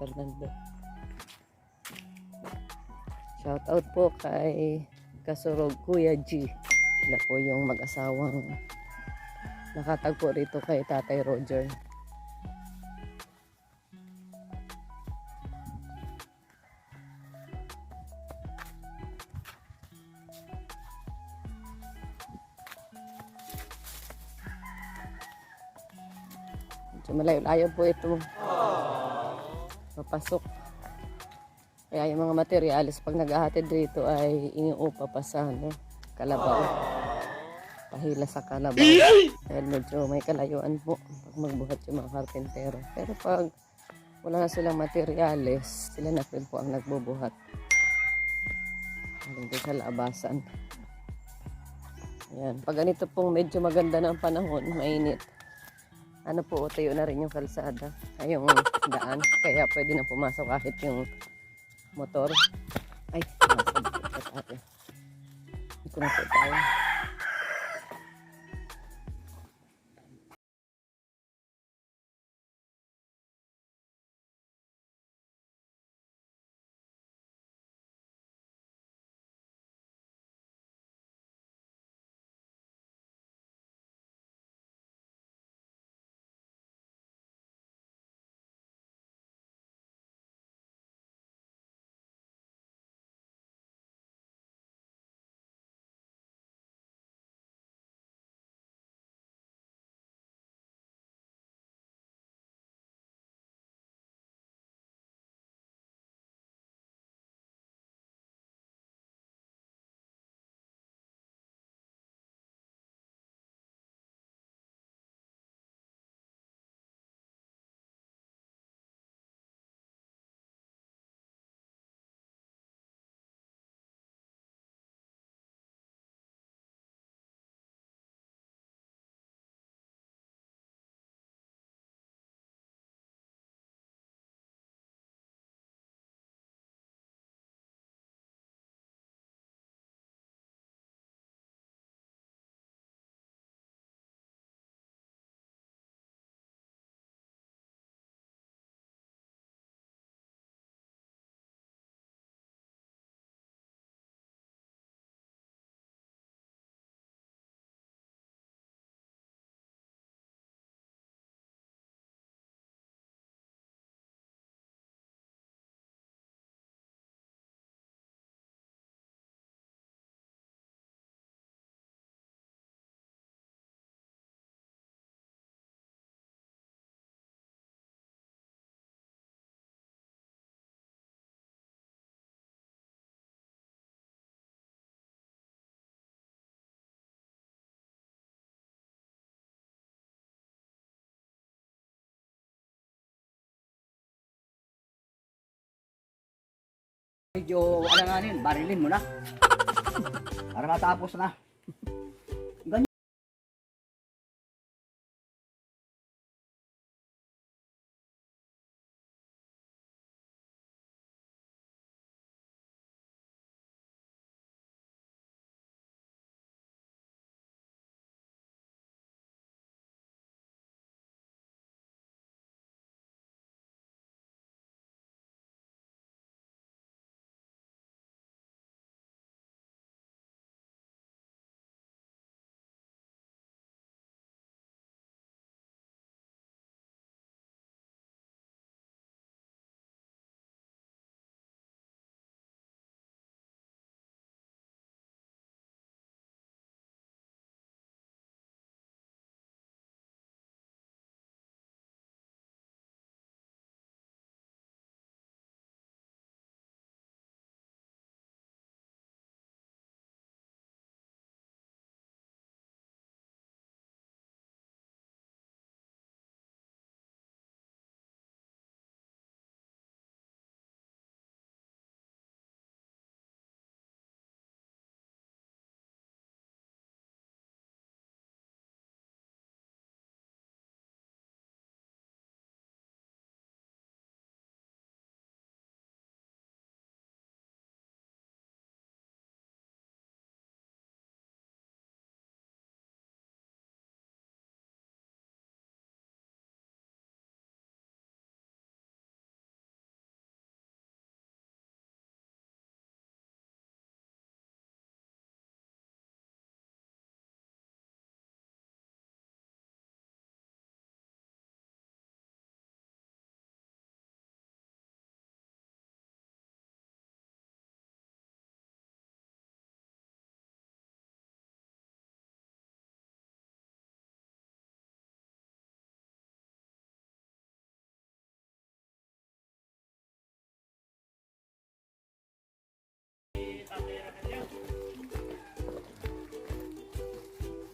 Fernando. Shout out po kay Kasurog Kuya G. Sila po yung mag-asawang nakatagpo rito kay Tatay Roger. So, malayo-layo po ito papasok. Kaya yung mga materyales pag naghahatid dito ay iniupa pa sa Kalabaw. Pahila sa Kalabaw. Dahil medyo may kalayuan po pag magbuhat yung mga karpentero. Pero pag wala na silang materyales, sila na po ang nagbubuhat. Dito sa labasan. Ayan. Pag ganito pong medyo maganda ng panahon, mainit. Ano po, tayo na rin yung kalsada. Ay, yung daan. Kaya pwede na pumasok kahit yung motor. Ay, nasabot at ate. Ito na po tayo. Medyo alanganin, barilin mo na. Para matapos na.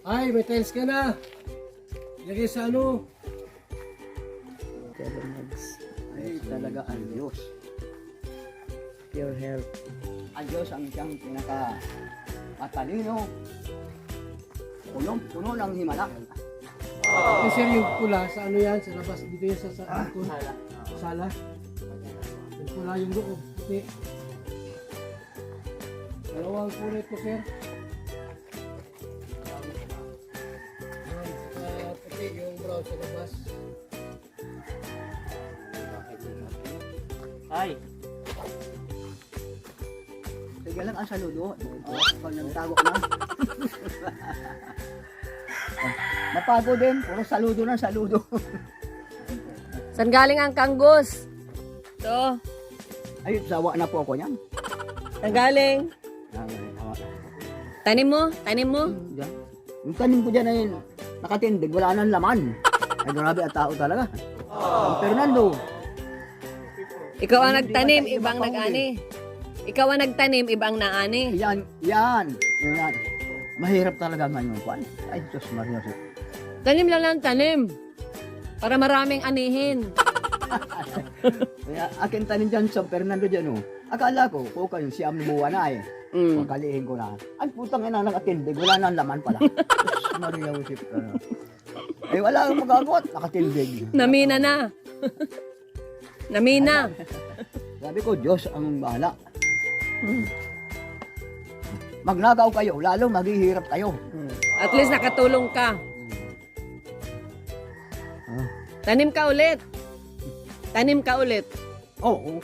Ay, may tiles ka na. Lagay sa ano. Ay, talaga ang Diyos. Pure health. Ang Diyos ang siyang pinaka matalino. Puno ng himala. Eh, sir, yung pula, sa ano yan? Sa labas, dito yan sa likod. Sala. Yung pula yung loob. Puti. Dalawang kulay ko, sir. Puti yung brown sa labas. Ay. Sige lang ang saludo. Pag nagtago lang. Napago din. Puro saludo na saludo. Saan galing ang kanggos? Ito. Ay, sawa na po ako niyan. Saan galing? Tanim mo? Tanim mo? Diyan. Yung tanim ko dyan ay nakatindig. Wala nang laman. Ay, grabe at tao talaga. Ang Fernando. Ikaw ang nagtanim, ibang nag-ani. Ikaw ang nagtanim, ibang naani. Yan. Mahirap talaga ngayon, Juan. Ay, Diyos Maria. Tanim lang lang tanim. Para maraming anihin. Kaya akin tanim dyan sa Fernando dyan, oh. Akala ko, kayo siyam na buwan na eh. Pagkalihin ko na. Ang putang ina nakatindig, wala nang laman pala. Diyos Maria, Josep. Eh, wala akong magagot, nakatindig. Namina na. Namina. Sabi ko, Diyos ang bahala. Magnagaw kayo, lalo maghihirap kayo. At least nakatulong ka. Tanim ka ulit. Tanim ka ulit. Oo,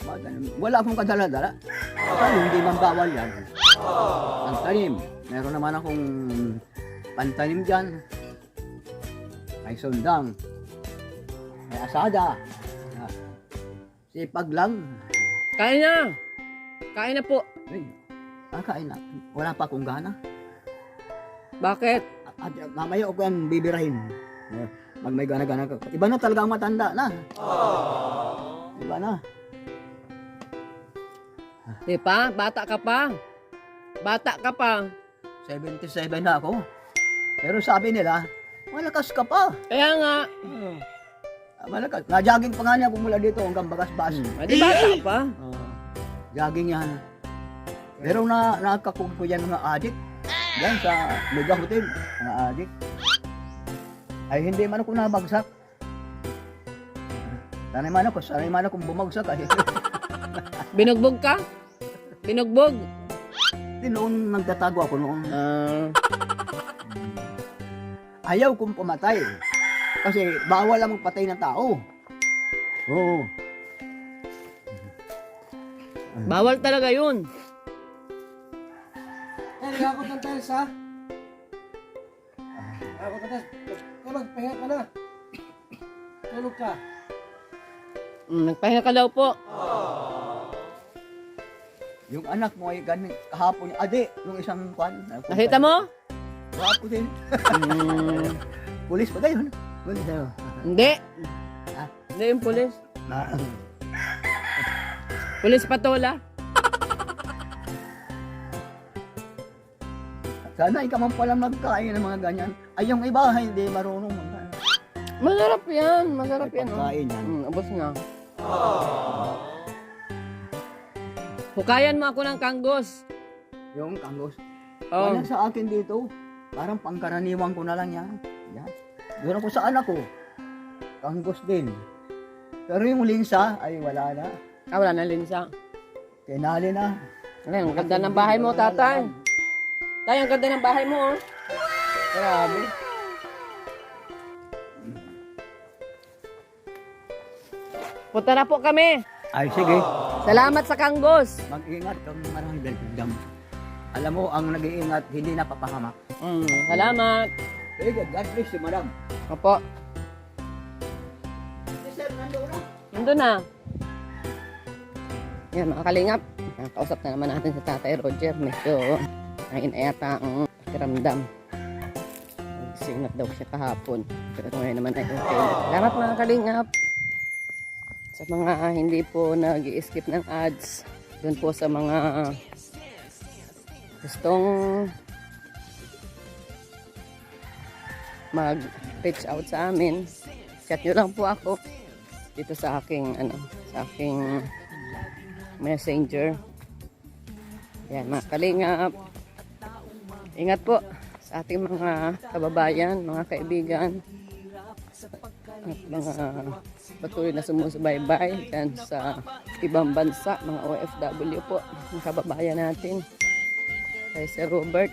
wala akong kadala-dala. Pero hindi man bawal yan. Ang tanim, meron naman akong pantanim dyan. May sundang. May asada. Sipag lang. Kain na. Kain na po. Ay, kain na. Wala pa akong gana. Bakit? At mamaya ako yan bibirahin. Pag may gana-gana ka. Iba na talaga ang matanda na. Iba na. Di pa? Bata ka pa. Bata ka pa. 77 na ako. Pero sabi nila, malakas ka pa. Kaya nga. Malakas. Na-jogging pa nga niya kung mula dito hanggang Bagasbas. Di bata pa. Jogging yan. Pero nakakakog ko yan mga adik. Yan sa Mega Hotel. Mga adik. Ay hindi man ako nabagsak. Sanay man akong bumagsak. Ay. Binugbog ka? Binugbog? Noon nagtatago ako noon. Ayaw kong pumatay. Kasi bawal ang magpatay ng tao. Oo. Bawal talaga yun. Eh, nagkakot ng tiles, ha? Nagkakot ng tiles. Kaya magpahinga ka na. Tulog ka. Nagpahinga ka daw po. Yung anak mo ay ganing kahapon. Ade, yung isang kwan. Nakita mo? Kahapon din. Pulis pa tayo. Pulis tayo. Hindi. Ah? Hindi yung pulis. Pulis patola. Sana ikaw man pala magkain ng mga ganyan. Ay, yung iba hindi marunong magkain. Masarap yan. Masarap yan. Pagkain yan. Ubos na. Hukayan mo ako ng kanggos. Yung kanggos. Oh. Wala sa akin dito. Parang pangkaraniwan ko na lang yan. Yan. Doon ako sa anak ko. Kanggos din. Pero yung linsa ay wala na. Wala na linsa. Tinali na. Ay, ang ganda ng bahay mo, tatay. Tay, ang ganda ng bahay mo, oh. Grabe. Punta na po kami. Ay, sige. Salamat sa kanggos. Mag-ingat kang maraming dalpigdam. Alam mo, ang nag-iingat, hindi napapahamak. Salamat. Sige, God bless you, madam. Opo. Si sir, nandoon na. Nandun na. Yan, mga kalingap. Kausap na naman natin si Tatay Roger. Medyo ayun na yata ang kiramdam. Singat daw siya kahapon. Pero ngayon naman ay okay. Salamat mga kalingap. Sa mga hindi po nag-i-skip ng ads. Doon po sa mga gustong mag-reach out sa amin, chat nyo lang po ako dito sa aking messenger. Yan mga kalingap, ingat po sa ating mga kababayan, mga kaibigan at mga patuloy na sumusubaybay dyan sa ibang bansa, mga OFW po, mga kababayan natin. Kay Sir Robert,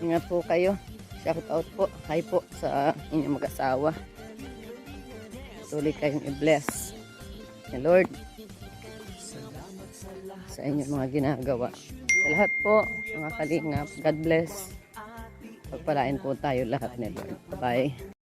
ingat po kayo. Shout out po. Hi po sa inyong mag-asawa. Tuloy kayong i-bless ni Lord sa inyong mga ginagawa. Sa lahat po, mga kalingap, God bless. Pagpalain po tayo lahat ni Lord. Bye-bye.